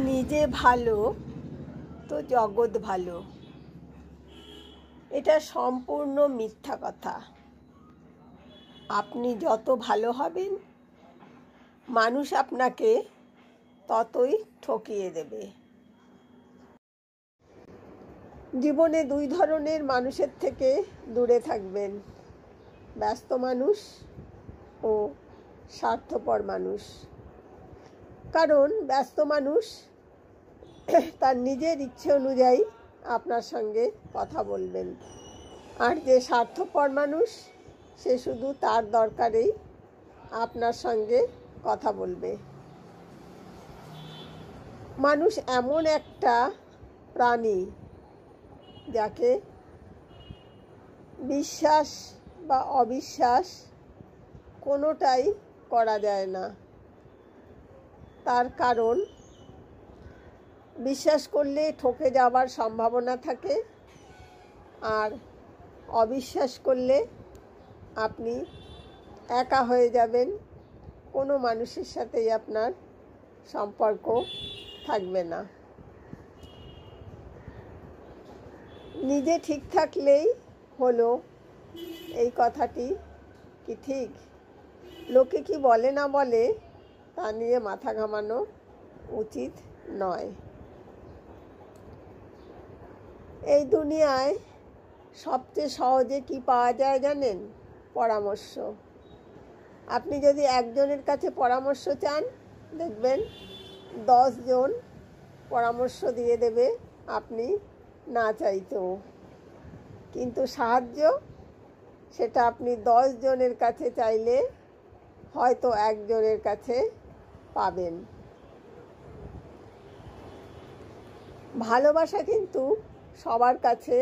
নিজে ভালো তো জগৎ ভালো, এটা সম্পূর্ণ মিথ্যা কথা। আপনি যত ভালো হবেন, মানুষ আপনাকে ততই ঠকিয়ে দেবে। জীবনে দুই ধরনের মানুষের থেকে দূরে থাকবেন: ব্যস্ত মানুষ ও স্বার্থপর মানুষ। কারণ ব্যস্ত মানুষ তার নিজের ইচ্ছে অনুযায়ী আপনার সঙ্গে কথা বলবেন, আর যে স্বার্থপর মানুষ সে শুধু তার দরকারেই আপনার সঙ্গে কথা বলবে। মানুষ এমন একটা প্রাণী যাকে বিশ্বাস বা অবিশ্বাস কোনোটাই করা যায় না। তার কারণ বিশ্বাস করলে ঠকে যাওয়ার সম্ভাবনা থাকে, আর অবিশ্বাস করলে আপনি একা হয়ে যাবেন, কোনো মানুষের সাথেই আপনার সম্পর্ক থাকবে না। নিজে ঠিক থাকলেই হলো, এই কথাটি কি ঠিক? লোকে কি বলে না বলে তা নিয়ে মাথা ঘামানো উচিত নয়। এই দুনিয়ায় সবচেয়ে সহজে কি পাওয়া যায় জানেন? পরামর্শ। আপনি যদি একজনের কাছে পরামর্শ চান, দেখবেন 10 জন পরামর্শ দিয়ে দেবে আপনি না চাইতেও। কিন্তু সাহায্য, সেটা আপনি 10 জনের কাছে চাইলে হয়তো একজনের কাছে পাবেন। ভালোবাসা কিন্তু সবার কাছে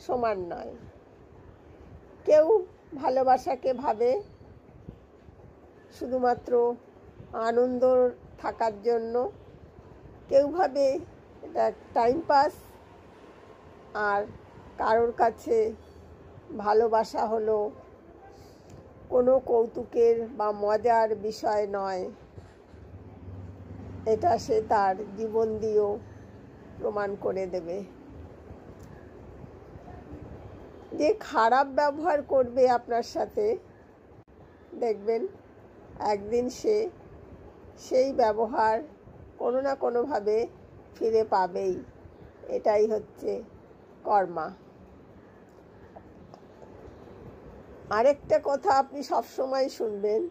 সমান নয়। কেউ ভালোবাসাকে ভাবে শুধুমাত্র আনন্দ থাকার জন্য, কেউ ভাবে এটা টাইম পাস, আর কারোর কাছে ভালোবাসা হলো কোনো কৌতুকের বা মজার বিষয় নয়, এটা সে তার জীবন দিয়েও প্রমাণ করে দেবে। যে খারাপ ব্যবহার করবে আপনার সাথে, দেখবেন একদিন সে সেই ব্যবহার কোনো না কোনোভাবে ফিরে পাবেই। এটাই হচ্ছে কর্মা। আরেকটা কথা আপনি সবসময় শুনবেন,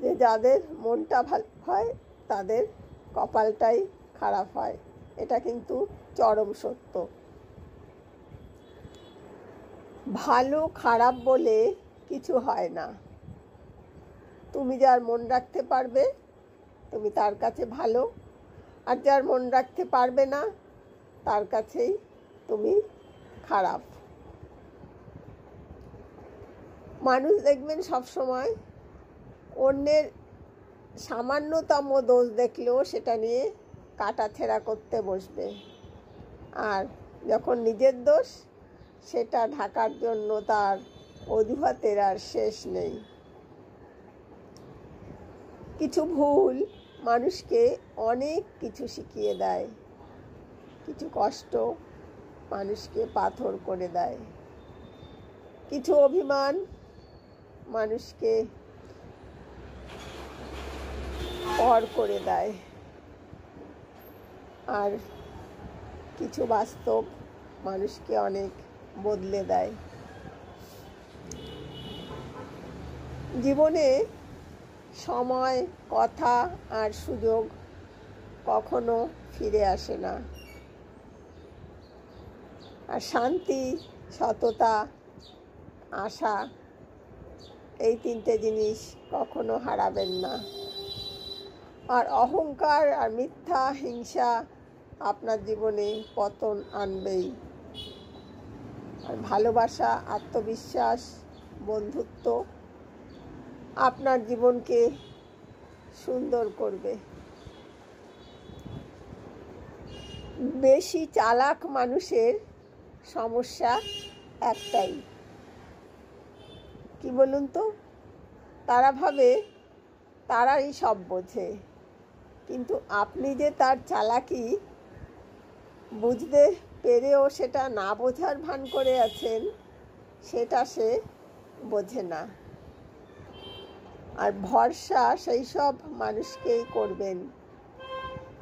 যে যাদের মনটা ভালো হয় তাদের কপালটাই খারাপ হয়। এটা কিন্তু চরম সত্য। ভালো খারাপ বলে কিছু হয় না। তুমি যার মন রাখতে পারবে তুমি তার কাছে ভালো, আর যার মন রাখতে পারবে না তার কাছেই তুমি খারাপ। মানুষ দেখবেন সবসময় অন্যের সামান্যতম দোষ দেখলেও সেটা নিয়ে কাটাছেঁড়া করতে বসবে, আর যখন নিজের দোষ, সেটা ঢাকার জন্য তার অজুহাতের আর শেষ নেই। কিছু ভুল মানুষকে অনেক কিছু শিখিয়ে দেয়, কিছু কষ্ট মানুষকে পাথর করে দেয়, কিছু অভিমান মানুষকে পর করে দেয়, আর কিছু বাস্তব মানুষকে অনেক বদলে দেয়। জীবনে সময়, কথা আর সুযোগ কখনো ফিরে আসে না, আর শান্তি, সততা, আশা, এই 3টে জিনিস কখনো হারাবেন না। আর অহংকার আর মিথ্যা, হিংসা আপনার জীবনে পতন আনবেই। আর ভালোবাসা, আত্মবিশ্বাস, বন্ধুত্ব আপনার জীবনকে সুন্দর করবে। বেশি চালাক মানুষের সমস্যা একটাই, কি বলুন তো? তারা ভাবে তারাই সব বোঝে, কিন্তু আপনি যে তার চালাকি বুঝতে পেরেও সেটা না বোঝার ভান করে আছেন, সেটা সে বোঝে না। আর ভরসা সেই সব মানুষকেই করবেন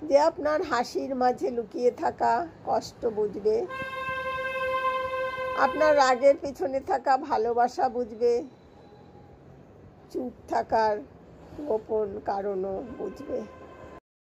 যে আপনার হাসির মাঝে লুকিয়ে থাকা কষ্ট বুঝবে, আপনার রাগের পিছনে থাকা ভালোবাসা বুঝবে, চুপ থাকার গোপন কারণও বুঝবে।